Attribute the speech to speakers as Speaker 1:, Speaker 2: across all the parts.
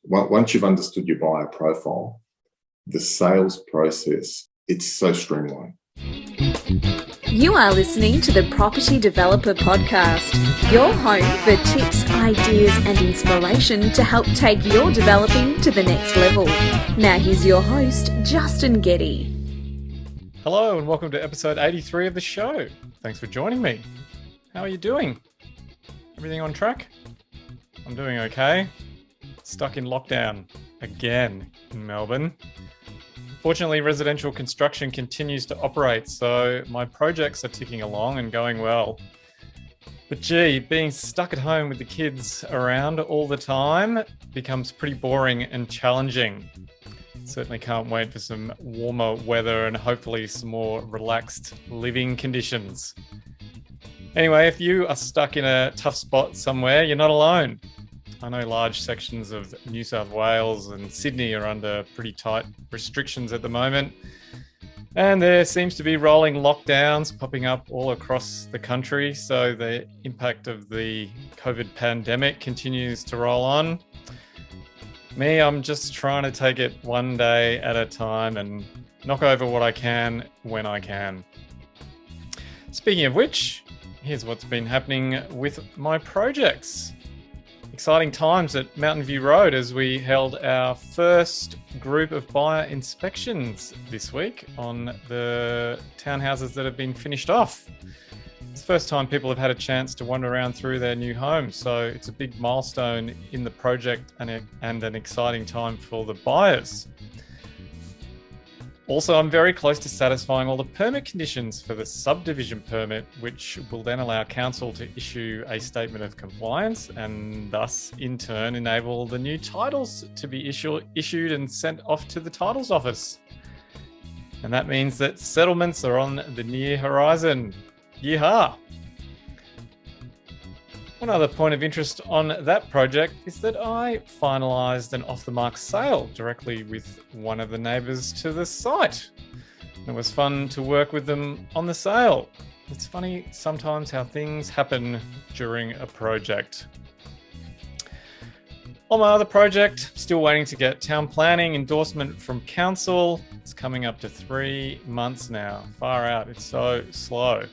Speaker 1: once you've understood your buyer profile, the sales process, it's so streamlined.
Speaker 2: You are listening to the Property Developer Podcast, your home for tips, ideas and inspiration to help take your developing to the next level. Now here's your host, Justin Getty.
Speaker 3: Hello and welcome to episode 83 of the show. Thanks for joining me. How are you doing? Everything on track? I'm doing okay. Stuck in lockdown again in Melbourne. Fortunately, residential construction continues to operate, so my projects are ticking along and going well. But gee, being stuck at home with the kids around all the time becomes pretty boring and challenging. Certainly can't wait for some warmer weather and hopefully some more relaxed living conditions. Anyway, if you are stuck in a tough spot somewhere, you're not alone. I know large sections of New South Wales and Sydney are under pretty tight restrictions at the moment. And there seems to be rolling lockdowns popping up all across the country. So the impact of the COVID pandemic continues to roll on. Me, I'm just trying to take it one day at a time and knock over what I can when I can. Speaking of which, here's what's been happening with my projects. Exciting times at Mountain View Road as we held our first group of buyer inspections this week on the townhouses that have been finished off. It's the first time people have had a chance to wander around through their new home, so it's a big milestone in the project and an exciting time for the buyers. Also, I'm very close to satisfying all the permit conditions for the subdivision permit, which will then allow council to issue a statement of compliance and thus, in turn, enable the new titles to be issued and sent off to the titles office. And that means that settlements are on the near horizon. Yeehaw! One other point of interest on that project is that I finalised an off-the-mark sale directly with one of the neighbours to the site. It was fun to work with them on the sale. It's funny sometimes how things happen during a project. On my other project, still waiting to get town planning endorsement from council. It's coming up to 3 months now. Far out, it's so slow.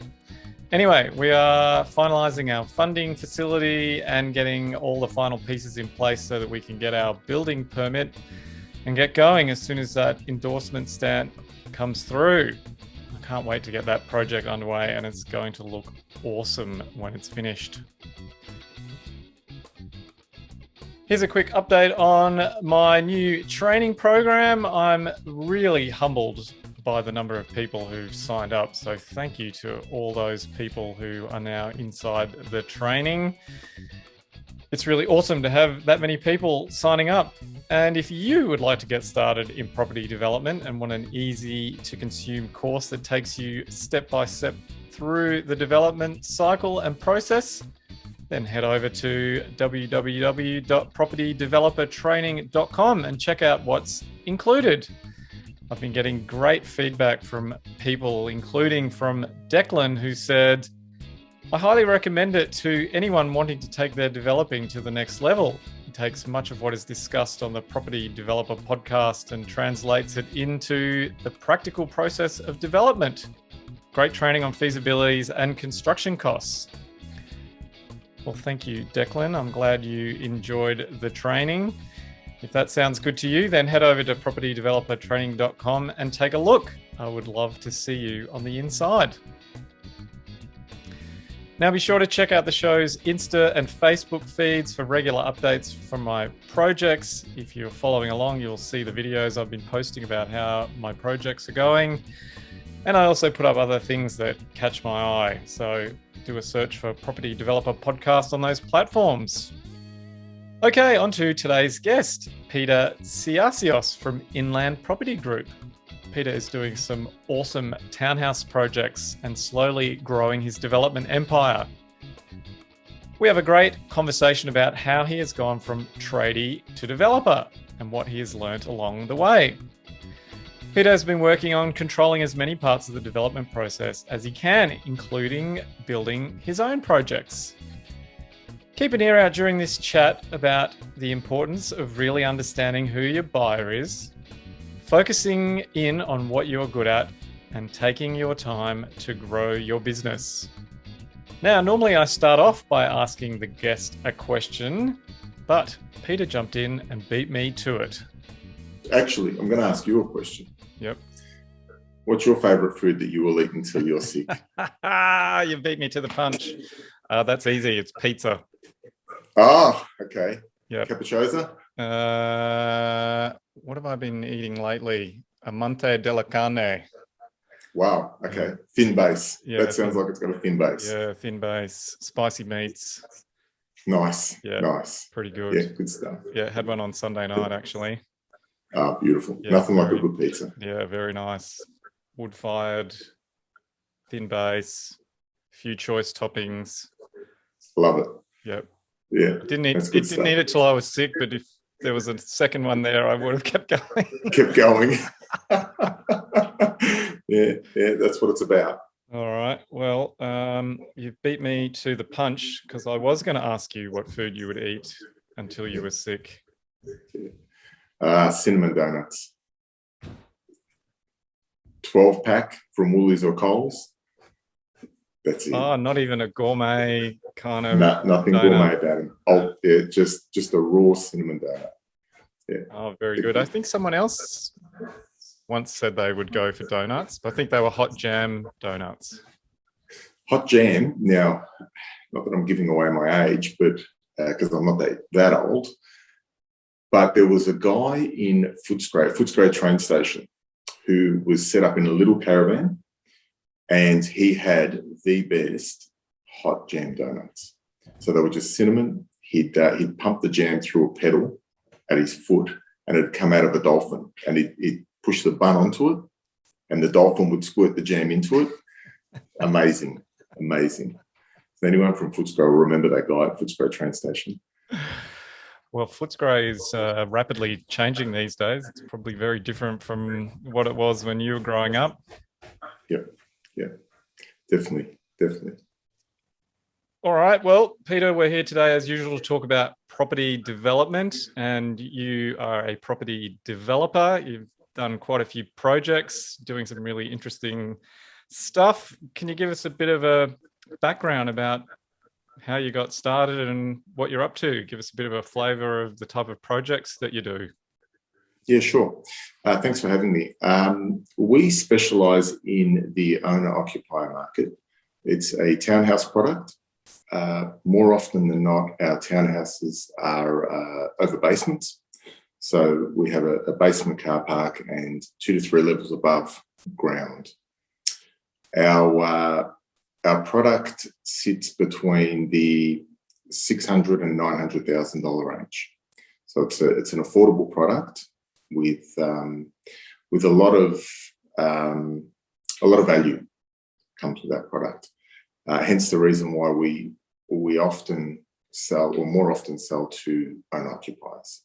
Speaker 3: Anyway, we are finalising our funding facility and getting all the final pieces in place so that we can get our building permit and get going as soon as that endorsement stamp comes through. I can't wait to get that project underway, and it's going to look awesome when it's finished. Here's a quick update on my new training program. I'm really humbled by the number of people who've signed up. So thank you to all those people who are now inside the training. It's really awesome to have that many people signing up. And if you would like to get started in property development and want an easy to consume course that takes you step by step through the development cycle and process, then head over to www.propertydevelopertraining.com and check out what's included. I've been getting great feedback from people, including from Declan, who said, I highly recommend it to anyone wanting to take their developing to the next level. He takes much of what is discussed on the Property Developer Podcast and translates it into the practical process of development. Great training on feasibilities and construction costs. Well, thank you, Declan. I'm glad you enjoyed the training. If that sounds good to you, then head over to propertydevelopertraining.com and take a look. I would love to see you on the inside. Now be sure to check out the show's Insta and Facebook feeds for regular updates from my projects. If you're following along, you'll see the videos I've been posting about how my projects are going. And I also put up other things that catch my eye. So do a search for Property Developer Podcast on those platforms. Okay, on to today's guest, Peter Siassios from Inland Property Group. Peter is doing some awesome townhouse projects and slowly growing his development empire. We have a great conversation about how he has gone from tradie to developer and what he has learnt along the way. Peter has been working on controlling as many parts of the development process as he can, including building his own projects. Keep an ear out during this chat about the importance of really understanding who your buyer is, focusing in on what you're good at, and taking your time to grow your business. Now, normally I start off by asking the guest a question, but Peter jumped in and beat me to it.
Speaker 1: Actually, I'm going to ask you a question.
Speaker 3: Yep.
Speaker 1: What's your favourite food that you will eat until you're sick?
Speaker 3: You beat me to the punch. That's easy. It's pizza.
Speaker 1: Ah, okay.
Speaker 3: Yep.
Speaker 1: Capricciosa?
Speaker 3: What have I been eating lately? Amante della carne.
Speaker 1: Wow, okay. Thin base.
Speaker 3: Yeah,
Speaker 1: that sounds like it's got a thin base.
Speaker 3: Yeah, thin base. Spicy meats.
Speaker 1: Nice.
Speaker 3: Yeah,
Speaker 1: nice.
Speaker 3: Pretty good.
Speaker 1: Yeah, good stuff.
Speaker 3: Yeah, had one on Sunday night, actually.
Speaker 1: Ah, beautiful.
Speaker 3: Yeah,
Speaker 1: Nothing like a good pizza.
Speaker 3: Yeah, very nice. Wood-fired, thin base, few choice toppings.
Speaker 1: Love it.
Speaker 3: Yep.
Speaker 1: Yeah.
Speaker 3: Didn't eat it till I was sick, but if there was a second one there, I would have kept going.
Speaker 1: Kept going. yeah, that's what it's about.
Speaker 3: All right. Well, you beat me to the punch because I was going to ask you what food you would eat until you were sick.
Speaker 1: Cinnamon donuts. 12-pack from Woolies or Coles. That's it.
Speaker 3: Oh, not even a gourmet kind of
Speaker 1: nothing
Speaker 3: donut.
Speaker 1: Gourmet about them. Oh, yeah, just a raw cinnamon donut. Yeah.
Speaker 3: Oh, very good. I think someone else once said they would go for donuts, but I think they were hot jam donuts.
Speaker 1: Hot jam. Now, not that I'm giving away my age, but because I'm not that old, but there was a guy in Footscray train station, who was set up in a little caravan, and he had the best hot jam donuts. So they were just cinnamon. He'd pump the jam through a pedal at his foot, and it'd come out of a dolphin, and he'd push the bun onto it, and the dolphin would squirt the jam into it. Amazing. Does anyone from Footscray will remember that guy at Footscray train station?
Speaker 3: Well, Footscray is rapidly changing these days. It's probably very different from what it was when you were growing up.
Speaker 1: Yeah, definitely.
Speaker 3: All right. Well, Peter, we're here today, as usual, to talk about property development, and you are a property developer. You've done quite a few projects, doing some really interesting stuff. Can you give us a bit of a background about how you got started and what you're up to? Give us a bit of a flavour of the type of projects that you do.
Speaker 1: Yeah, sure. Thanks for having me. We specialise in the owner-occupier market. It's a townhouse product. More often than not, our townhouses are over basements. So we have a basement car park and 2 to 3 levels above ground. Our product sits between the $600,000 and $900,000 range. So it's an affordable product with a lot of value comes with that product. Hence the reason why we often sell, or more often sell, to owner occupiers.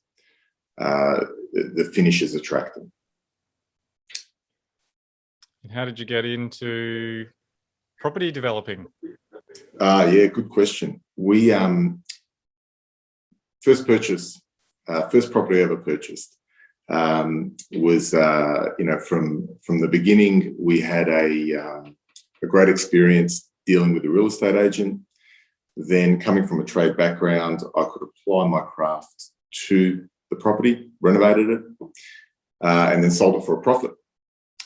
Speaker 1: The finish is attractive.
Speaker 3: And how did you get into property developing?
Speaker 1: Yeah, good question. We first property I ever purchased was from the beginning. We had a great experience dealing with a real estate agent. Then, coming from a trade background, I could apply my craft to the property, renovated it, and then sold it for a profit.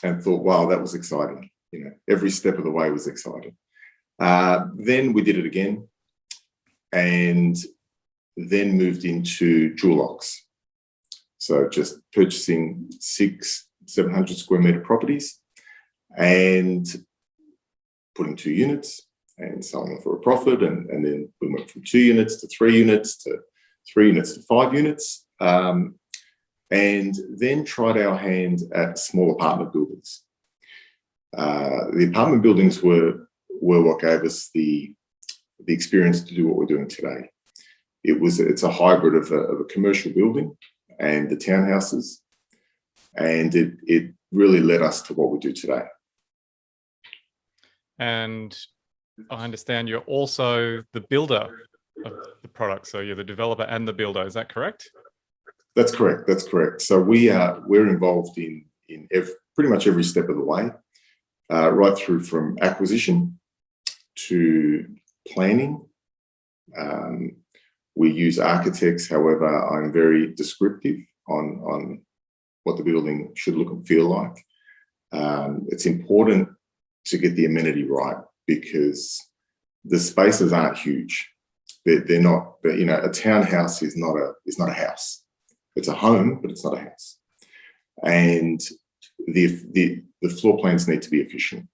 Speaker 1: And thought, wow, that was exciting. Every step of the way was exciting. Then we did it again, and then moved into dual locks. So just purchasing 600-700 square meter properties and putting 2 units and selling them for a profit. And then we went from 2 units to 3 units to 3 units to 5 units. And then tried our hand at small apartment buildings. The apartment buildings were what gave us the experience to do what we're doing today. It's a hybrid of a commercial building and the townhouses, and it really led us to what we do today.
Speaker 3: And I understand you're also the builder of the product. So you're the developer and the builder. Is that correct?
Speaker 1: That's correct. That's correct. So we're involved in pretty much every step of the way, right through from acquisition to planning. We use architects. However, I'm very descriptive on what the building should look and feel like. It's important to get the amenity right because the spaces aren't huge. They're not. A townhouse is not a house. It's a home, but it's not a house. And the floor plans need to be efficient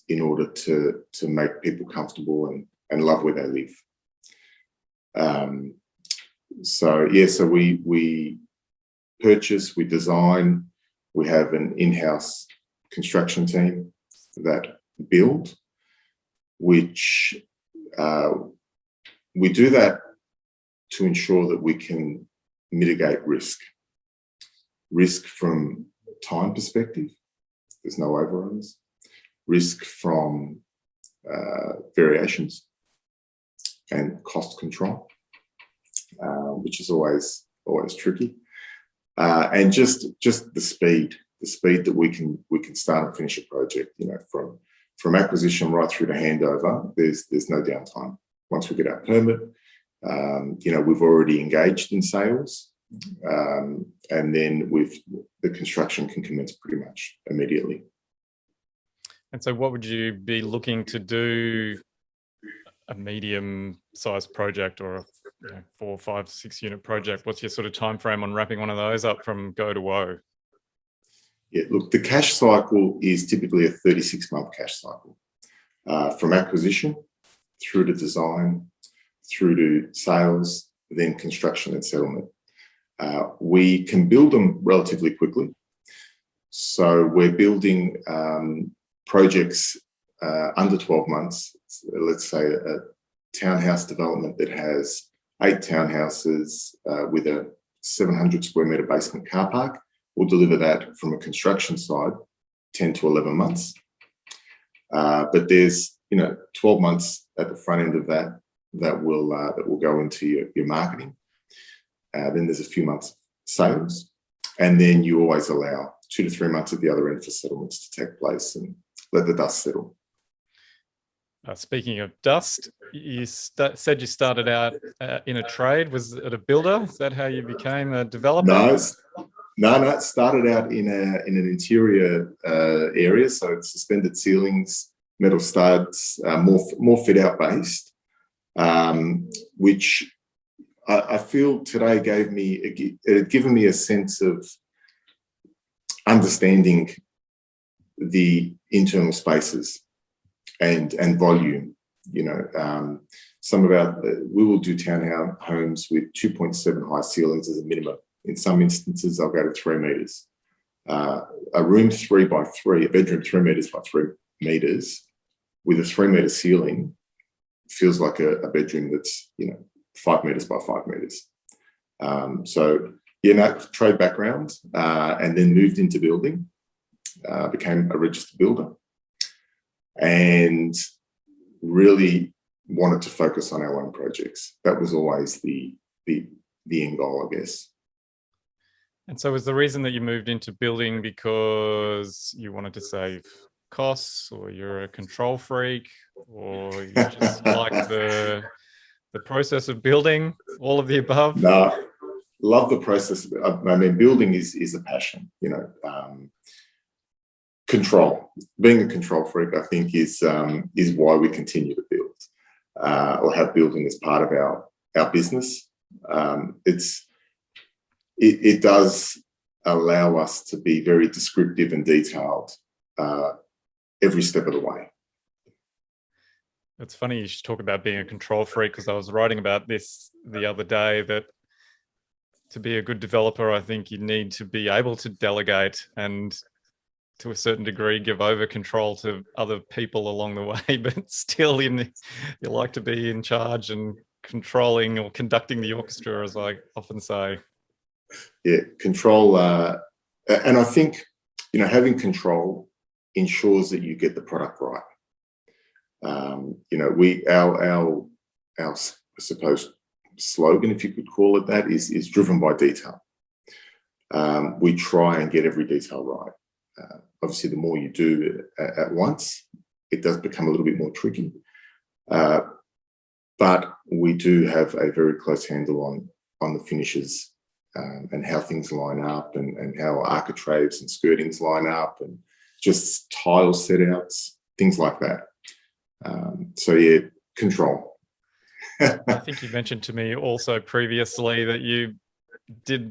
Speaker 1: in order to make people comfortable and love where they live. So we purchase, we design, we have an in-house construction team that build, which we do that to ensure that we can mitigate risk from time perspective. There's no overruns. Risk from variations and cost control, which is always tricky. And just the speed that we can start and finish a project. From acquisition right through to handover. There's no downtime. Once we get our permit, we've already engaged in sales, and then the construction can commence pretty much immediately.
Speaker 3: And so what would you be looking to do, a medium-sized project or a 4, 5, 6 unit project? What's your sort of time frame on wrapping one of those up from go to woe?
Speaker 1: Yeah, look, the cash cycle is typically a 36-month cash cycle, from acquisition through to design, through to sales, then construction and settlement. We can build them relatively quickly. So we're building projects under 12 months. Let's say a townhouse development that has 8 townhouses with a 700 square metre basement car park. We'll deliver that from a construction side, 10 to 11 months. But there's 12 months at the front end of that will go into your marketing. Then there's a few months sales, and then you always allow 2 to 3 months at the other end for settlements to take place and let the dust settle.
Speaker 3: Speaking of dust, you said you started out in a trade. Was it a builder? Is that how you became a developer?
Speaker 1: No. It started out in an interior area, so it's suspended ceilings, metal studs, more fit out based, which I feel today it had given me a sense of understanding the internal spaces and volume. We will do townhomes with 2.7 high ceilings as a minimum. In some instances, I'll go to 3 meters. A room 3 by 3, a bedroom 3 meters by 3 meters with a 3 meter ceiling feels like a bedroom that's 5 meters by 5 meters. Trade background, and then moved into building, became a registered builder, and really wanted to focus on our own projects. That was always the end goal, I guess.
Speaker 3: And so was the reason that you moved into building because you wanted to save costs, or you're a control freak, or you just like the process of building, all of the above?
Speaker 1: No, love the process. I mean, building is a passion, control. Being a control freak, I think, is why we continue to build, or have building as part of our business. It does allow us to be very descriptive and detailed every step of the way.
Speaker 3: It's funny you should talk about being a control freak, because I was writing about this the other day, that to be a good developer, I think you need to be able to delegate and to a certain degree give over control to other people along the way, but still you like to be in charge and controlling or conducting the orchestra, as I often say.
Speaker 1: Yeah, control, and I think having control ensures that you get the product right. Our suppose, slogan, if you could call it that, is driven by detail. We try and get every detail right. Obviously, the more you do at once, it does become a little bit more tricky. But we do have a very close handle on the finishes and how things line up and how architraves and skirtings line up and just tile setouts, things like that. So yeah, control.
Speaker 3: I think you mentioned to me also previously that you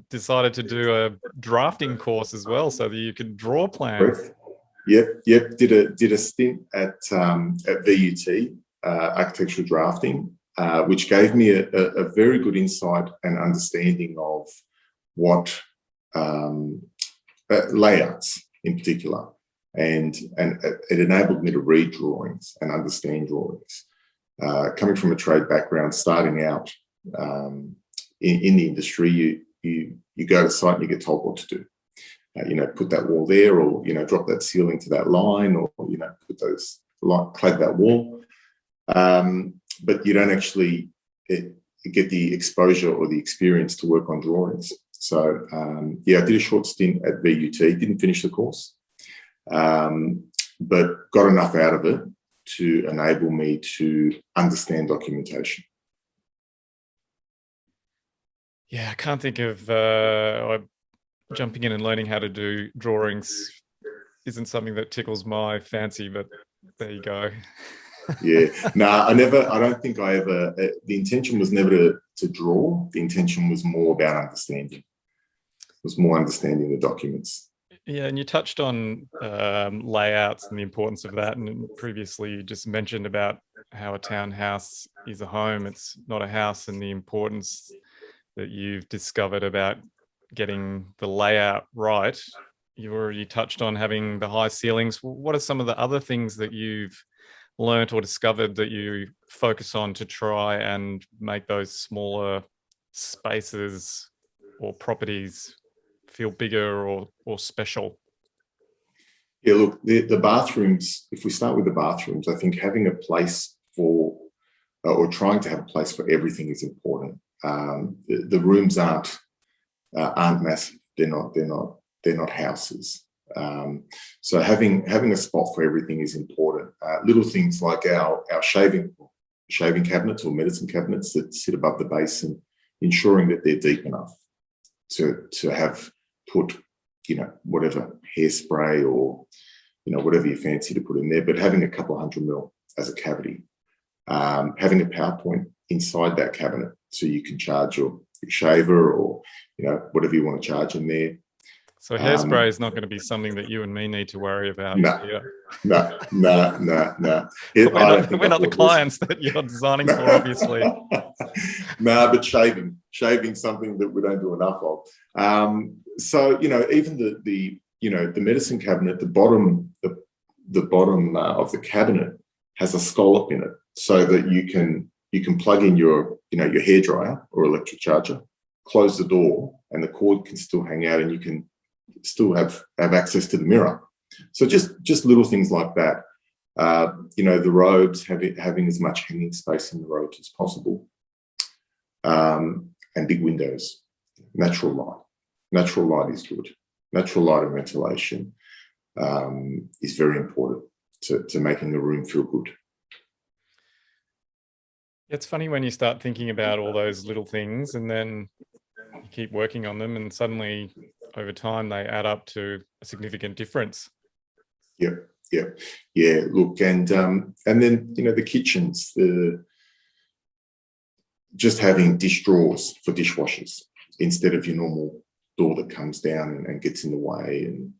Speaker 3: decided to do a drafting course as well, so that you could draw plans.
Speaker 1: Yep. Did a stint at VUT, architectural drafting, which gave me a very good insight and understanding of what layouts in particular, and it enabled me to read drawings and understand drawings. Coming from a trade background, starting out in the industry, you go to site and you get told what to do. Put that wall there, or drop that ceiling to that line, or put those clad that wall. But you don't actually get the exposure or the experience to work on drawings. So I did a short stint at VUT. Didn't finish the course, but got enough out of it to enable me to understand documentation.
Speaker 3: Yeah, I can't think of jumping in and learning how to do drawings isn't something that tickles my fancy, but there you go.
Speaker 1: Yeah, I don't think I ever, the intention was never to draw. The intention was more about understanding. It was more understanding the documents.
Speaker 3: Yeah, and you touched on layouts and the importance of that. And previously you just mentioned about how a townhouse is a home. It's not a house, and the importance that you've discovered about getting the layout right. You already touched on having the high ceilings. What are some of the other things that you've learnt or discovered that you focus on to try and make those smaller spaces or properties feel bigger or special?
Speaker 1: Yeah, look, the bathrooms, if we start with the bathrooms, I think having a place for, or trying to have a place for everything is important. The rooms aren't massive. They're not houses. So having a spot for everything is important. Little things like our shaving cabinets or medicine cabinets that sit above the basin, ensuring that they're deep enough to have put, whatever hairspray or, whatever you fancy to put in there, but having a couple of 100 mil as a cavity, having a power point inside that cabinet so you can charge your shaver or, whatever you want to charge in there.
Speaker 3: So hairspray is not going to be something that you and me need to worry about.
Speaker 1: No.
Speaker 3: We're not the clients that you're designing for, obviously.
Speaker 1: But shaving's something that we don't do enough of. So even the medicine cabinet, the bottom of the cabinet has a scallop in it, so that you can plug in your hairdryer or electric charger, close the door, and the cord can still hang out, and you can still have access to the mirror. So just little things like that. The robes, having as much hanging space in the robes as possible, and big windows. Natural light is good. Natural light and ventilation is very important to making the room feel good.
Speaker 3: It's funny when you start thinking about all those little things, and then you keep working on them, and suddenly over time they add up to a significant difference.
Speaker 1: Yeah. Look, and then the kitchens, just having dish drawers for dishwashers instead of your normal door that comes down and gets in the way. And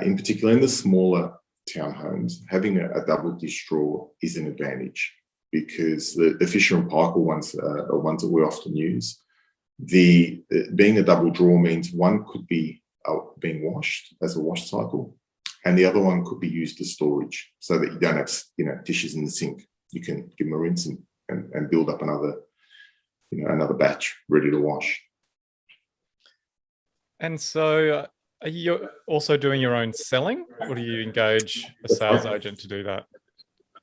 Speaker 1: in particular, in the smaller townhomes, having a double dish drawer is an advantage, because the Fisher and Paykel ones are ones that we often use. Being a double drawer means one could be being washed as a wash cycle, and the other one could be used as storage, so that you don't have dishes in the sink. You can give them a rinse and build up another batch ready to wash. And
Speaker 3: so are you also doing your own selling, or do you engage a sales agent to do that?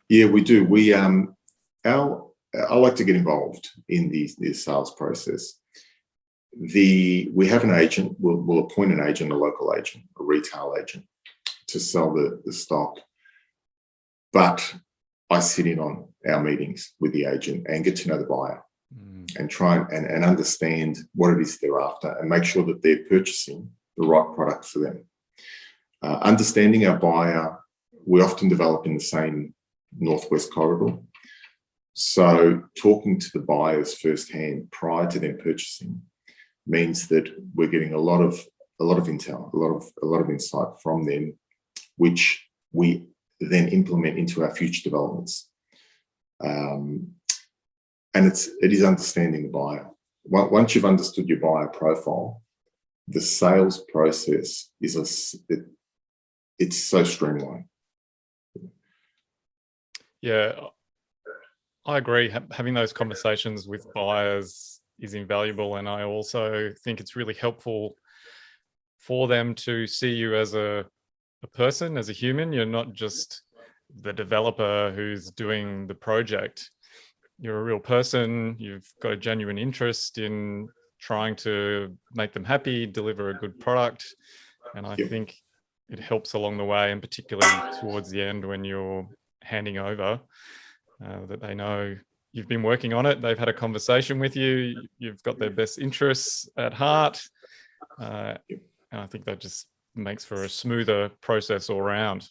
Speaker 1: Yeah, we do. I like to get involved in the sales process. We have an agent. We'll appoint an agent, a local agent, a retail agent, to sell the stock. But I sit in on our meetings with the agent and get to know the buyer and try and understand what it is they're after and make sure that they're purchasing the right product for them. Understanding our buyer, we often develop in the same northwest corridor. So talking to the buyers firsthand prior to them purchasing means that we're getting a lot of intel, a lot of insight from them, which we then implement into our future developments. And it is understanding the buyer. Once you've understood your buyer profile, the sales process it's so streamlined.
Speaker 3: Yeah, I agree. Having those conversations with buyers is invaluable, and I also think it's really helpful for them to see you as a person, as a human. You're not just the developer who's doing the project. You're a real person. You've got a genuine interest in trying to make them happy, deliver a good product, and I think it helps along the way, and particularly towards the end when you're handing over, that they know you've been working on it. They've had a conversation with you. You've got their best interests at heart. And I think that just makes for a smoother process all around.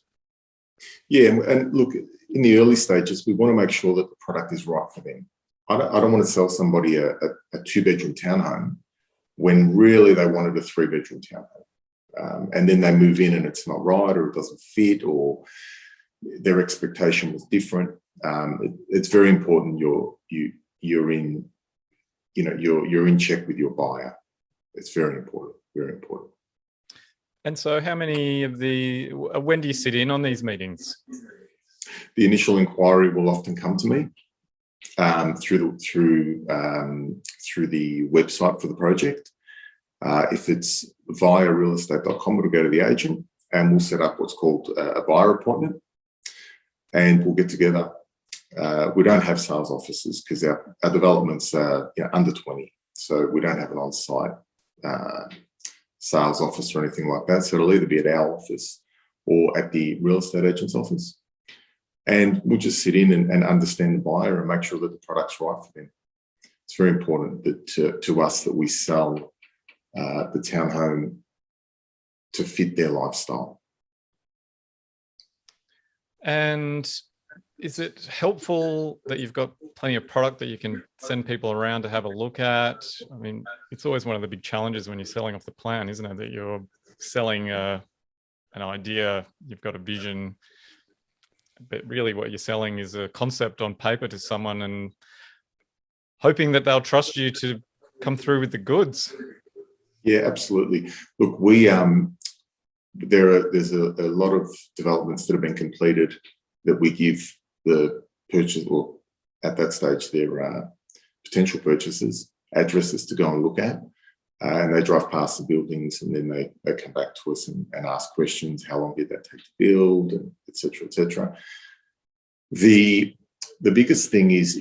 Speaker 1: Yeah, and look, in the early stages, we want to make sure that the product is right for them. I don't want to sell somebody a 2-bedroom townhome when really they wanted a 3-bedroom townhome. And then they move in and it's not right, or it doesn't fit, or their expectation was different. It's very important you're in check with your buyer. It's very important, very important.
Speaker 3: And so when do you sit in on these meetings?
Speaker 1: The initial inquiry will often come to me through the website for the project. If it's via realestate.com, it'll go to the agent and we'll set up what's called a buyer appointment, and we'll get together. We don't have sales offices because our developments are under 20, so we don't have an on-site sales office or anything like that. So it'll either be at our office or at the real estate agent's office. And we'll just sit in and understand the buyer and make sure that the product's right for them. It's very important that to us that we sell the townhome to fit their lifestyle.
Speaker 3: And is it helpful that you've got plenty of product that you can send people around to have a look at? I mean, it's always one of the big challenges when you're selling off the plan, isn't it? That you're selling an idea, you've got a vision, but really what you're selling is a concept on paper to someone and hoping that they'll trust you to come through with the goods.
Speaker 1: Yeah, absolutely. Look, there's a lot of developments that have been completed that we give the purchase, or at that stage, their potential purchasers addresses to go and look at. And they drive past the buildings and then they come back to us and ask questions. How long did that take to build, and et cetera, et cetera. The biggest thing is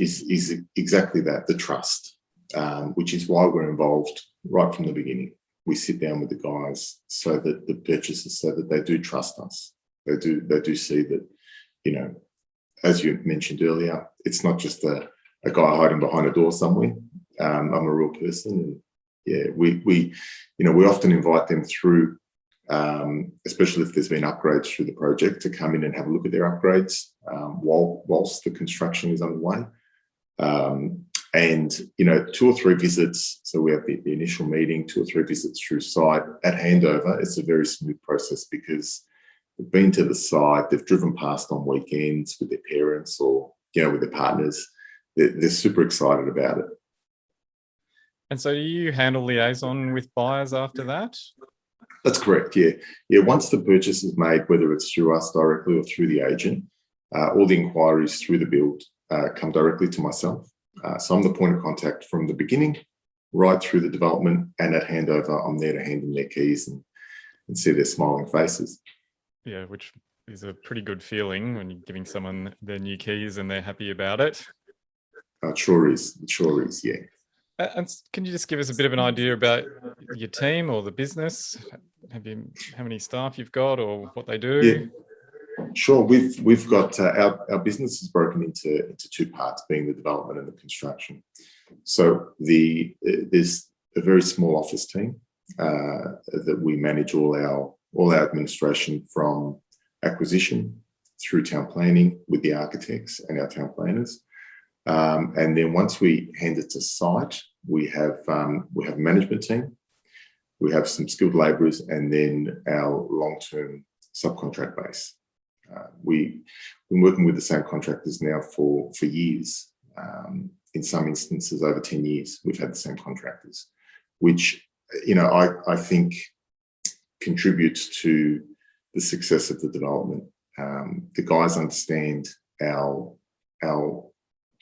Speaker 1: exactly that, the trust, which is why we're involved right from the beginning. We sit down with the guys so that the purchasers, so that they do trust us. They do see that, as you mentioned earlier, it's not just a guy hiding behind a door somewhere. I'm a real person, and yeah, we often invite them through, especially if there's been upgrades through the project, to come in and have a look at their upgrades whilst the construction is underway. And 2 or 3 visits. So we have the initial meeting, 2 or 3 visits through site. At handover, it's a very smooth process because they've been to the site, they've driven past on weekends with their parents or with their partners. They're super excited about it.
Speaker 3: And so do you handle liaison with buyers after that?
Speaker 1: That's correct, yeah. Once the purchase is made, whether it's through us directly or through the agent, all the inquiries through the build come directly to myself. So I'm the point of contact from the beginning right through the development, and at handover, I'm there to hand them their keys and see their smiling faces.
Speaker 3: Yeah, which is a pretty good feeling when you're giving someone their new keys and they're happy about it.
Speaker 1: It sure is. It sure is. Yeah.
Speaker 3: And can you just give us a bit of an idea about your team or the business? How many staff you've got, or what they do?
Speaker 1: Yeah. Sure. We've got our business is broken into two parts, being the development and the construction. So there's a very small office team that we manage all our administration, from acquisition through town planning with the architects and our town planners. And then once we hand it to site, we have a management team, we have some skilled labourers, and then our long-term subcontract base. We've been working with the same contractors now for years. In some instances, over 10 years, we've had the same contractors, which, I think contributes to the success of the development. The guys understand our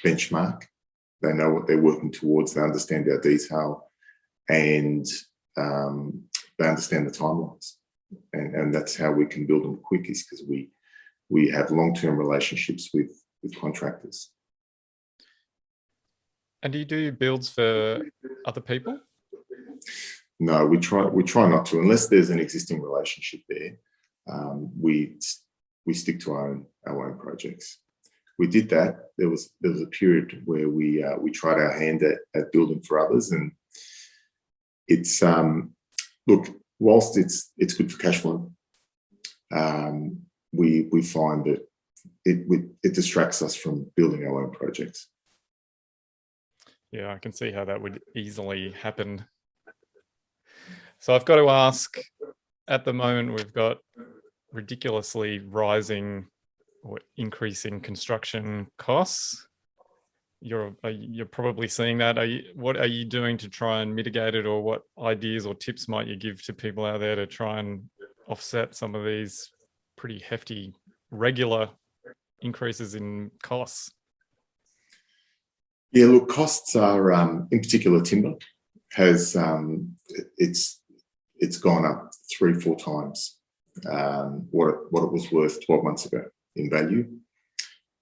Speaker 1: benchmark. They know what they're working towards. They understand our detail, and they understand the timelines. And that's how we can build them quick, is because we have long-term relationships with contractors.
Speaker 3: And do you do builds for other people?
Speaker 1: No, we try not to, unless there's an existing relationship there. We stick to our own projects. We did that. There was a period where we tried our hand at building for others, and it's look, whilst it's good for cash flow, we find that it distracts us from building our own projects.
Speaker 3: Yeah, I can see how that would easily happen. So I've got to ask, at the moment, we've got ridiculously rising or increasing construction costs. You're probably seeing that. What are you doing to try and mitigate it, or what ideas or tips might you give to people out there to try and offset some of these pretty hefty regular increases in costs?
Speaker 1: Yeah, look, costs are, in particular, timber has it's gone up 3-4 times what it was worth 12 months ago in value.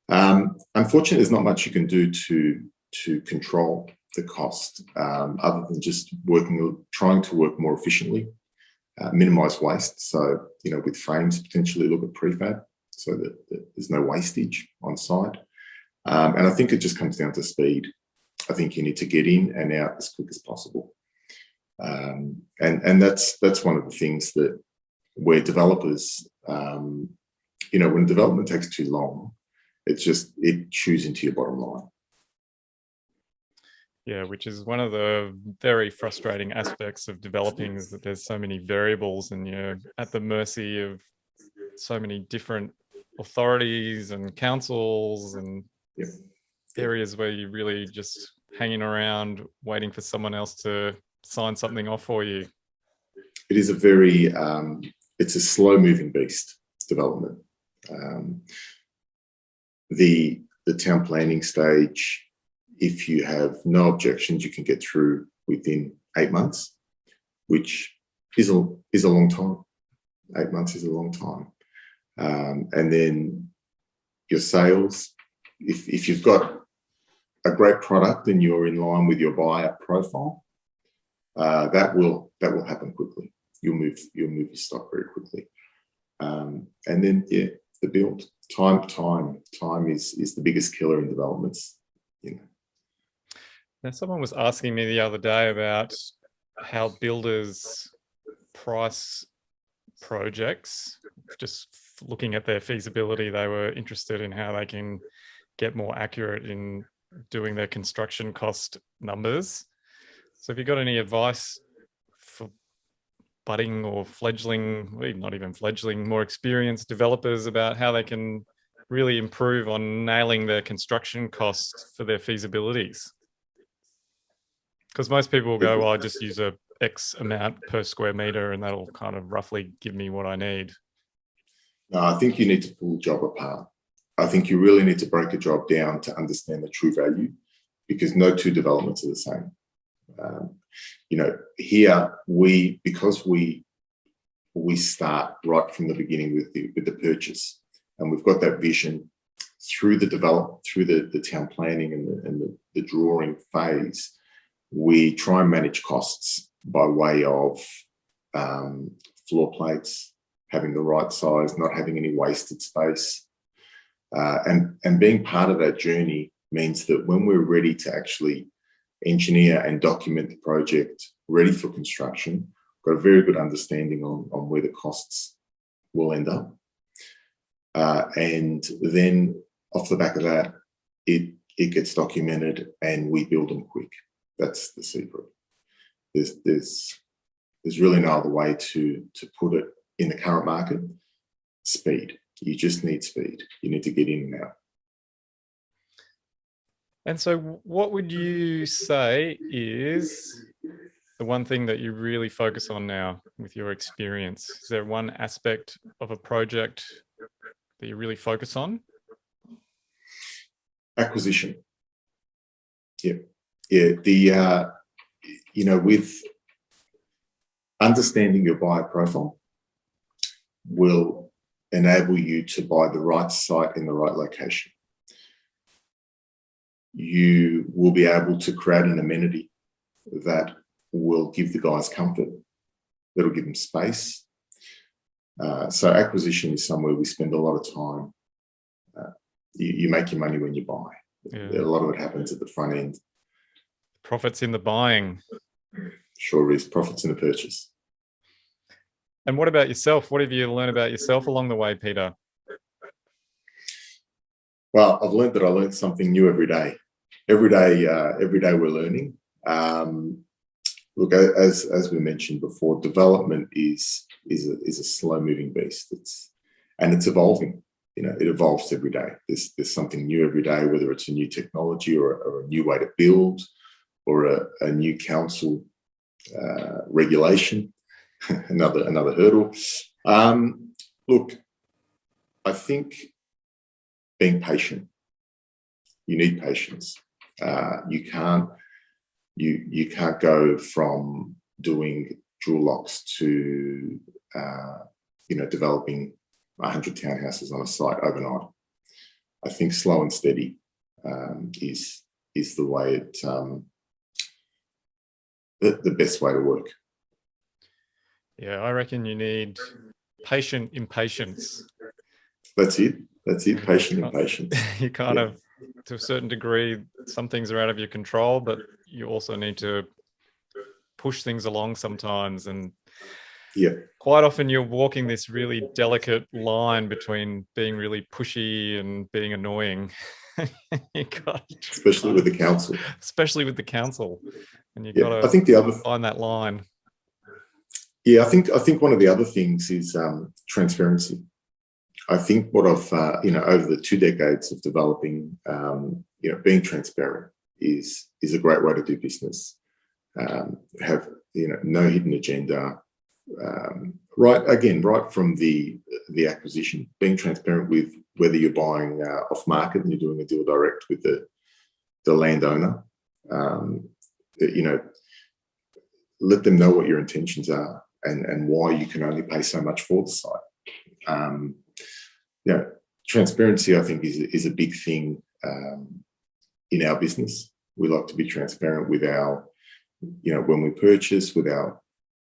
Speaker 1: Unfortunately, there's not much you can do to control the cost, other than just trying to work more efficiently, minimise waste. So, with frames, potentially look at prefab so that there's no wastage on site. And I think it just comes down to speed. I think you need to get in and out as quick as possible. And that's one of the things that where developers, when development takes too long, it chews into your bottom line.
Speaker 3: Yeah, which is one of the very frustrating aspects of developing, is that there's so many variables and you're at the mercy of so many different authorities and councils and areas where you're really just hanging around waiting for someone else to sign something off for you.
Speaker 1: It is a very, it's a slow moving beast, development. The town planning stage, if you have no objections, you can get through within 8 months, which is a long time. 8 months is a long time. And then your sales, if you've got a great product and you're in line with your buyer profile, that will happen quickly. You'll move your stock very quickly. And then the build time is the biggest killer in developments.
Speaker 3: Now, someone was asking me the other day about how builders price projects. Just looking at their feasibility, they were interested in how they can get more accurate in doing their construction cost numbers. So have you got any advice for budding or fledgling, well, not even fledgling, more experienced developers about how they can really improve on nailing their construction costs for their feasibilities? Because most people will go, well, I just use a X amount per square meter and that'll kind of roughly give me what I need.
Speaker 1: No, I think you need to pull the job apart. I think you really need to break a job down to understand the true value, because no two developments are the same. Here because we start right from the beginning with the purchase, and we've got that vision, through the development, through the town planning and the drawing phase, we try and manage costs by way of floor plates, having the right size, not having any wasted space. And being part of that journey means that when we're ready to actually engineer and document the project, ready for construction, got a very good understanding on where the costs will end up. And then off the back of that, it gets documented and we build them quick. That's the secret. There's really no other way to put it in the current market. Speed. You just need speed. You need to get in and out.
Speaker 3: And so what would you say is the one thing that you really focus on now with your experience? Is there one aspect of a project that you really focus on?
Speaker 1: Acquisition. Yeah. With understanding your buyer profile will enable you to buy the right site in the right location. You will be able to create an amenity that will give the guys comfort, that'll give them space. So acquisition is somewhere we spend a lot of time. You make your money when you buy. Yeah. A lot of it happens at the front end.
Speaker 3: Profits in the buying.
Speaker 1: Sure is. Profits in the purchase.
Speaker 3: And what about yourself? What have you learned about yourself along the way, Peter?
Speaker 1: Well, I've learned that I learn something new every day. Every day we're learning. Look, as we mentioned before, development is a slow-moving beast. It's evolving. It evolves every day. There's something new every day, whether it's a new technology or a new way to build or a new council regulation, another hurdle. Look, I think being patient. You need patience. You can't go from doing drill locks to developing 100 townhouses on a site overnight. I think slow and steady is the way the best way to work.
Speaker 3: Yeah, I reckon you need patient impatience.
Speaker 1: That's it. Patient impatience.
Speaker 3: You kind of, to a certain degree, some things are out of your control, but you also need to push things along sometimes. And quite often you're walking this really delicate line between being really pushy and being annoying.
Speaker 1: Especially with the council.
Speaker 3: And you've got to find that line.
Speaker 1: Yeah, I think one of the other things is transparency. I think what I've over the 2 decades of developing, being transparent is a great way to do business. Have no hidden agenda. Right from the acquisition, being transparent with whether you're buying off market and you're doing a deal direct with the landowner. Let them know what your intentions are and why you can only pay so much for the site. Transparency, I think, is a big thing in our business. We like to be transparent with our, when we purchase, with our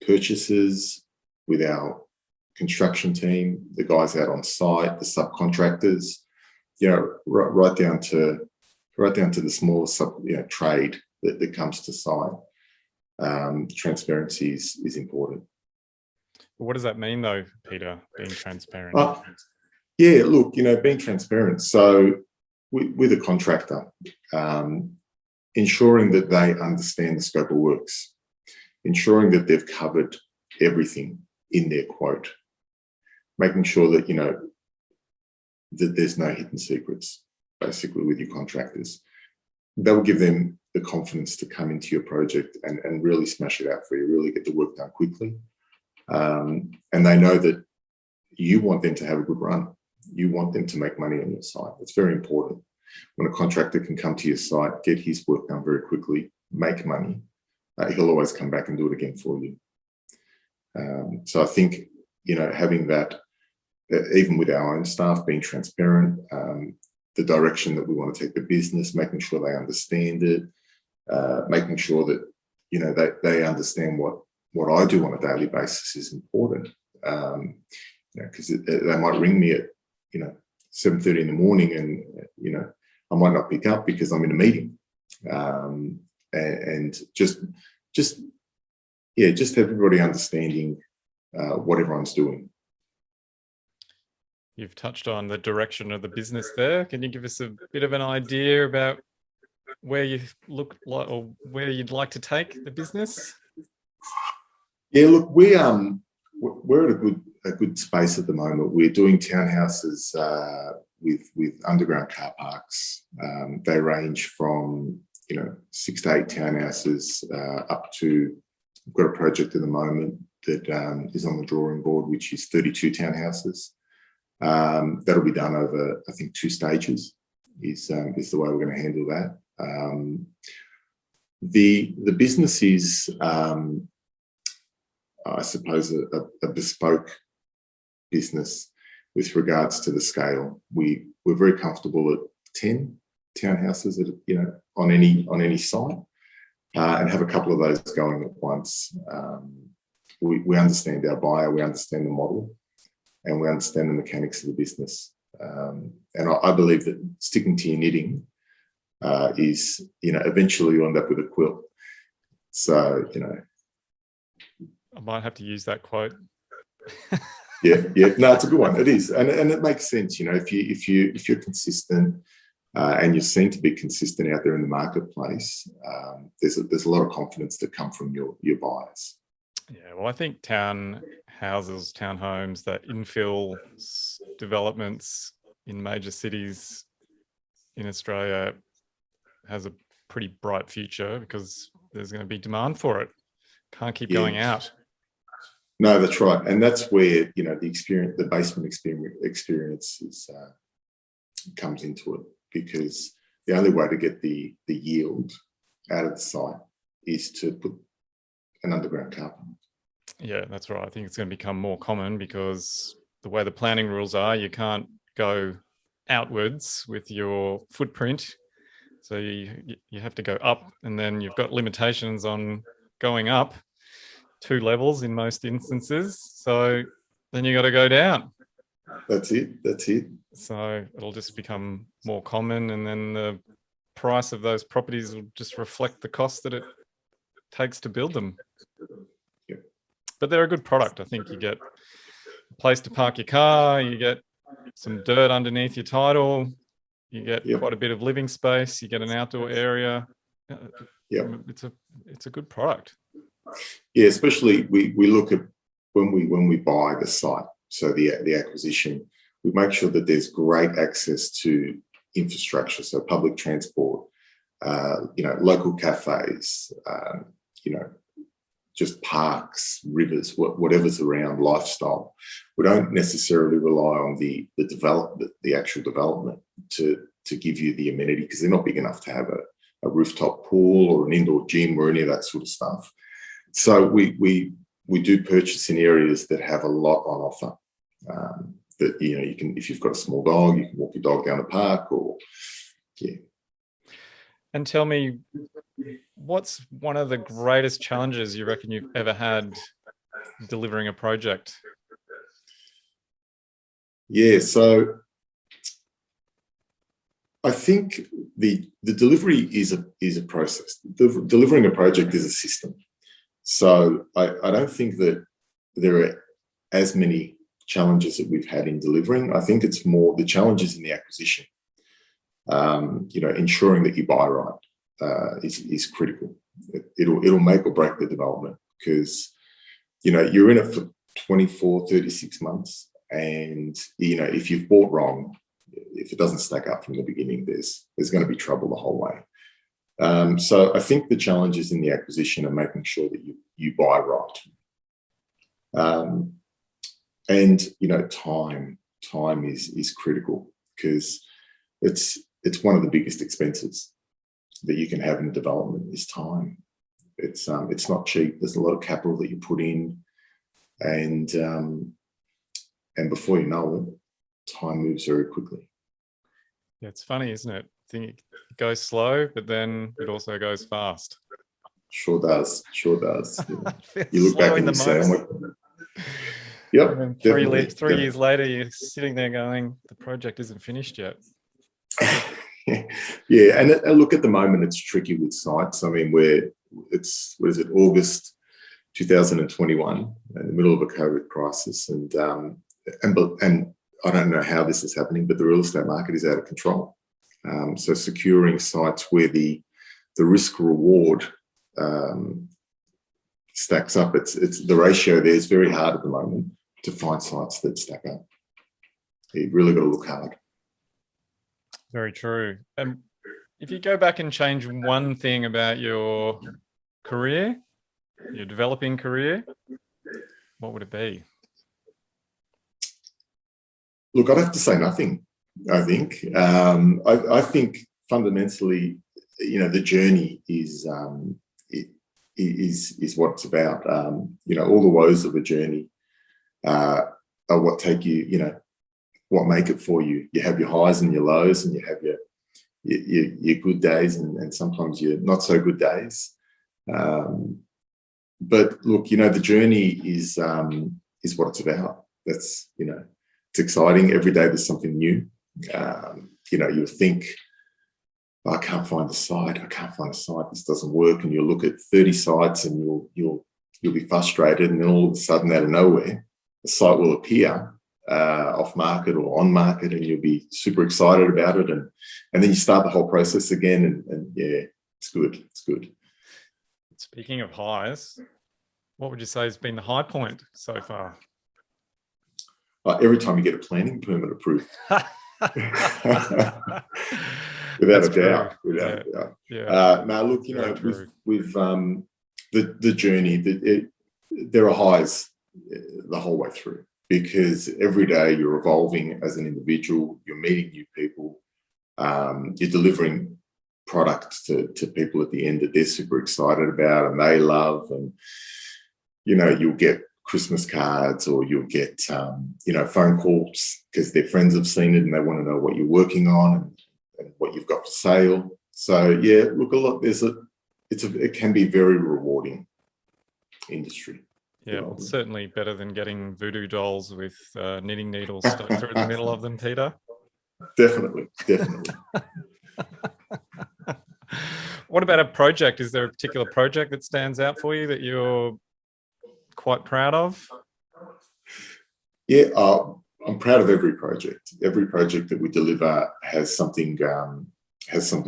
Speaker 1: purchasers, with our construction team, the guys out on site, the subcontractors, right down to the smallest trade that comes to site. Transparency is important.
Speaker 3: What does that mean, though, Peter, being transparent?
Speaker 1: Yeah, look, being transparent. So with a contractor, ensuring that they understand the scope of works, ensuring that they've covered everything in their quote, making sure that, that there's no hidden secrets, basically, with your contractors. That will give them the confidence to come into your project and really smash it out for you, really get the work done quickly. And they know that you want them to have a good run. You want them to make money on your site. It's very important. When a contractor can come to your site, get his work done very quickly, make money, he'll always come back and do it again for you. So I think, having that, even with our own staff, being transparent, the direction that we want to take the business, making sure they understand it, making sure that, you know, they understand what I do on a daily basis is important. You know, because they might ring me at, you know, 7:30 in the morning, and, you know, I might not pick up because I'm in a meeting. And just everybody understanding what everyone's doing.
Speaker 3: You've touched on the direction of the business there. Can you give us a bit of an idea about where you look like, or where you'd like to take the business?
Speaker 1: Yeah, look, we're at a good space at the moment. We're doing townhouses with underground car parks. They range from, you know, 6 to 8 townhouses up to, we've got a project at the moment that is on the drawing board, which is 32 townhouses. That'll be done over, I think, 2 stages is the way we're going to handle that. The business is, I suppose, a bespoke business with regards to the scale. We're very comfortable at 10 townhouses, you know, on any site, and have a couple of those going at once. We understand our buyer, we understand the model, and we understand the mechanics of the business. And I believe that sticking to your knitting is, you know, eventually you end up with a quilt. So, you know,
Speaker 3: I might have to use that quote.
Speaker 1: yeah. No, it's a good one. It is, and it makes sense. You know, if you're consistent and you're seen to be consistent out there in the marketplace, there's a lot of confidence that come from your buyers.
Speaker 3: Yeah, well, I think townhouses, townhomes, that infill developments in major cities in Australia has a pretty bright future because there's going to be demand for it. Can't keep going out.
Speaker 1: No, that's right, and that's where, you know, the basement experience is, comes into it, because the only way to get the yield out of the site is to put an underground car park.
Speaker 3: Yeah, that's right. I think it's going to become more common because the way the planning rules are, you can't go outwards with your footprint. So you have to go up, and then you've got limitations on going up 2 levels in most instances. So then you got to go down.
Speaker 1: That's it.
Speaker 3: So it'll just become more common, and then the price of those properties will just reflect the cost that it takes to build them.
Speaker 1: Yeah.
Speaker 3: But they're a good product. I think you get a place to park your car, you get some dirt underneath your title, you get quite a bit of living space, you get an outdoor area. It's a good product.
Speaker 1: Yeah, especially we look at when we buy the site, so the acquisition, we make sure that there's great access to infrastructure, so public transport, you know, local cafes, you know, just parks, rivers, whatever's around, lifestyle. We don't necessarily rely on the actual development to give you the amenity, because they're not big enough to have a rooftop pool or an indoor gym or any of that sort of stuff. So we do purchase in areas that have a lot on offer. That, you know, you can, if you've got a small dog, you can walk your dog down the park, or
Speaker 3: And tell me, what's one of the greatest challenges you reckon you've ever had delivering a project?
Speaker 1: Yeah, so I think the delivery is a process. Delivering a project is a system. So I don't think that there are as many challenges that we've had in delivering. I think it's more the challenges in the acquisition. You know, ensuring that you buy right is critical. It'll make or break the development, because, you know, you're in it for 24, 36 months, and, you know, if you've bought wrong, if it doesn't stack up from the beginning, there's going to be trouble the whole way. So I think the challenges in the acquisition are making sure that you buy right. And, you know, time is critical, because it's one of the biggest expenses that you can have in development is time. It's not cheap. There's a lot of capital that you put in, and before you know it, time moves very quickly.
Speaker 3: Yeah, it's funny, isn't it? I think it goes slow, but then it also goes fast.
Speaker 1: Sure does. Sure does.
Speaker 3: Feels
Speaker 1: You look
Speaker 3: slow
Speaker 1: back
Speaker 3: in
Speaker 1: and
Speaker 3: the
Speaker 1: you say,
Speaker 3: moment.
Speaker 1: yep,
Speaker 3: And then
Speaker 1: definitely.
Speaker 3: three years later, you're sitting there going, the project isn't finished yet.
Speaker 1: Yeah, and look, at the moment, it's tricky with sites. I mean, what is it, August 2021, in the middle of a COVID crisis, and I don't know how this is happening, but the real estate market is out of control. So securing sites where the risk reward stacks up, it's the ratio there is very hard at the moment to find sites that stack up. You've really got to look hard.
Speaker 3: Very true. And if you go back and change one thing about your career, your developing career, what would it be? Look,
Speaker 1: I'd have to say nothing, I think. I think fundamentally, the journey is what it's about. All the woes of a journey are what take you, what make it for you. You have your highs and your lows, and you have your good days and sometimes your not so good days. But look, the journey is what it's about. That's, it's exciting. Every day there's something new. You'll think, I can't find a site. This doesn't work. And you'll look at 30 sites and you'll be frustrated. And then all of a sudden, out of nowhere, a site will appear off market or on market, and you'll be super excited about it. And then you start the whole process again. And yeah, it's good. It's good.
Speaker 3: Speaking of highs, what would you say has been the high point so far?
Speaker 1: Every time you get a planning permit approved. Without a doubt.
Speaker 3: Yeah.
Speaker 1: Now, look, with the journey, there are highs the whole way through, because every day you're evolving as an individual, you're meeting new people, you're delivering products to people at the end that they're super excited about and they love, and you'll get Christmas cards, or you'll get phone calls because their friends have seen it and they want to know what you're working on and what you've got for sale. So yeah, look, it can be a very rewarding industry.
Speaker 3: Yeah, well, certainly better than getting voodoo dolls with knitting needles stuck through the middle of them, Peter.
Speaker 1: Definitely.
Speaker 3: What about a project? Is there a particular project that stands out for you that you're quite proud of?
Speaker 1: Yeah, I'm proud of every project. Every project that we deliver has something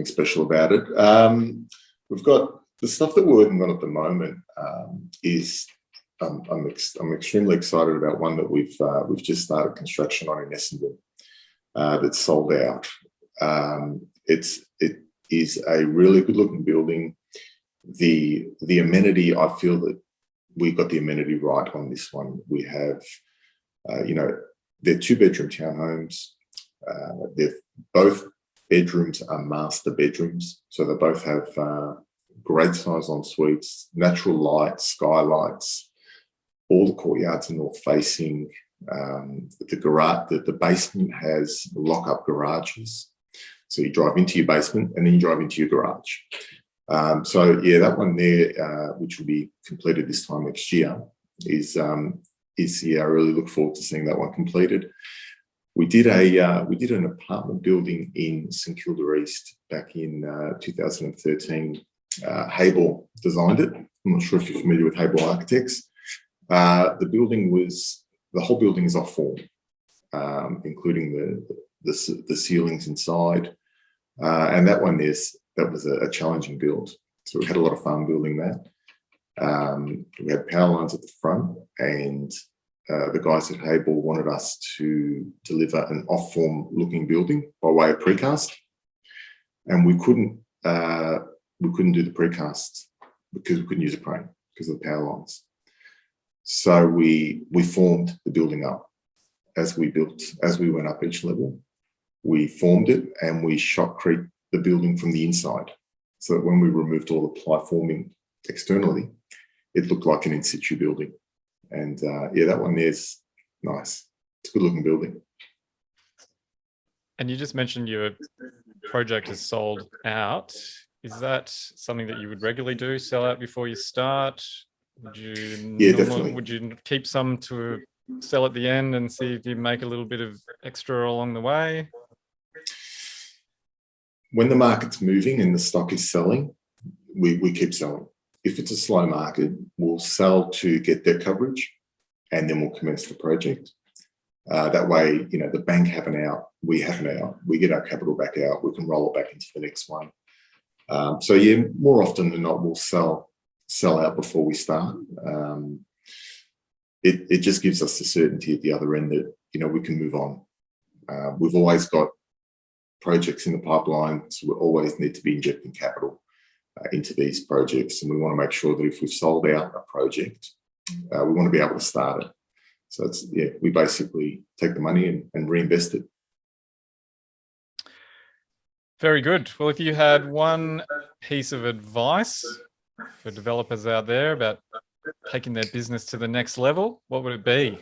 Speaker 1: special about it. We've got the stuff that we're working on at the moment. I'm extremely excited about one that we've just started construction on in Essendon. That's sold out. It is a really good looking building. The amenity, I feel that we got the amenity right on this one. We have, they're 2-bedroom townhomes. Both bedrooms are master bedrooms, so they both have great size en suites, natural lights, skylights. All the courtyards are north facing. The basement has lock-up garages. So you drive into your basement and then you drive into your garage. So yeah, that one there, which will be completed this time next year, is I really look forward to seeing that one completed. We did an apartment building in St Kilda East back in 2013. Habel designed it. I'm not sure if you're familiar with Habel Architects. The whole building is off form, including the ceilings inside. And that was a challenging build. So we had a lot of fun building that. We had power lines at the front, and the guys at Habel wanted us to deliver an off-form looking building by way of precast, and we couldn't do the precast because we couldn't use a crane because of the power lines. So we formed the building up as we went up each level. We formed it and we shotcreted the building from the inside, so that when we removed all the ply forming externally, it looked like an in situ building. And that one there's nice. It's a good looking building.
Speaker 3: And you just mentioned your project is sold out. Is that something that you would regularly do, sell out before you start?
Speaker 1: Definitely.
Speaker 3: Would you keep some to sell at the end and see if you make a little bit of extra along the way?
Speaker 1: When the market's moving and the stock is selling, we keep selling. If it's a slow market, we'll sell to get debt coverage, and then we'll commence the project. That way, the bank have an out, we have an out, we get our capital back out, we can roll it back into the next one. More often than not, we'll sell out before we start. It just gives us the certainty at the other end that we can move on. We've always got projects in the pipeline, so we always need to be injecting capital into these projects, and we want to make sure that if we've sold out a project, we want to be able to start it. So we basically take the money and reinvest it.
Speaker 3: Very good. Well, if you had one piece of advice for developers out there about taking their business to the next level, what would it be?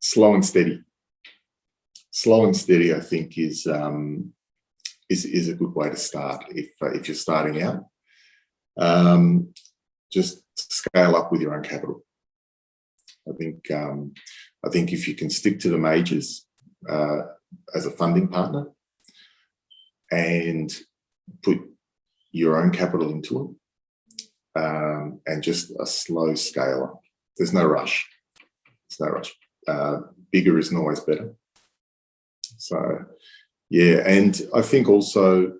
Speaker 1: Slow and steady. Slow and steady, I think, is a good way to start if you're starting out. Just scale up with your own capital. I think if you can stick to the majors as a funding partner and put your own capital into it, and just a slow scale up. There's no rush. Bigger isn't always better. So, and I think also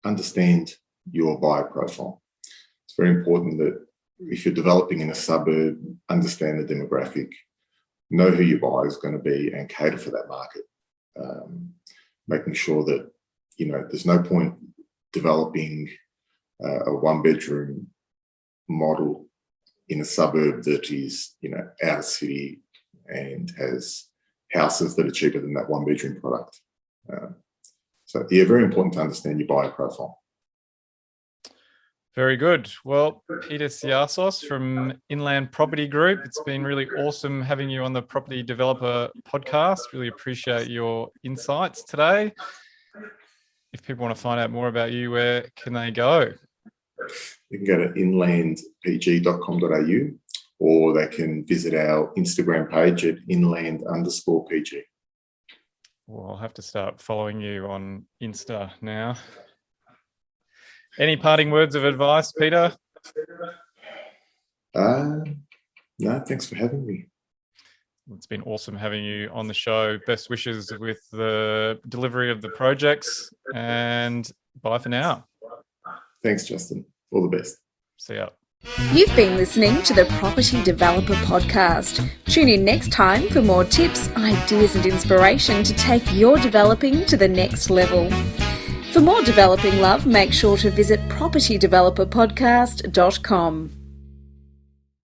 Speaker 1: understand your buyer profile. It's very important that if you're developing in a suburb, understand the demographic, know who your buyer is going to be, and cater for that market. Making sure that there's no point developing a one-bedroom model in a suburb that is out of city and has houses that are cheaper than that one-bedroom product. Very important to understand your buyer profile.
Speaker 3: Very good. Well, Peter Siassios from Inland Property Group, it's been really awesome having you on the Property Developer Podcast. Really appreciate your insights today. If people want to find out more about you, where can they go?
Speaker 1: You can go to inlandpg.com.au, or they can visit our Instagram page at inland_PG.
Speaker 3: Well, I'll have to start following you on Insta now. Any parting words of advice, Peter?
Speaker 1: No, thanks for having me.
Speaker 3: It's been awesome having you on the show. Best wishes with the delivery of the projects, and bye for now.
Speaker 1: Thanks, Justin. All the best.
Speaker 3: See ya.
Speaker 2: You've been listening to the Property Developer Podcast. Tune in next time for more tips, ideas and inspiration to take your developing to the next level. For more developing love, make sure to visit propertydeveloperpodcast.com.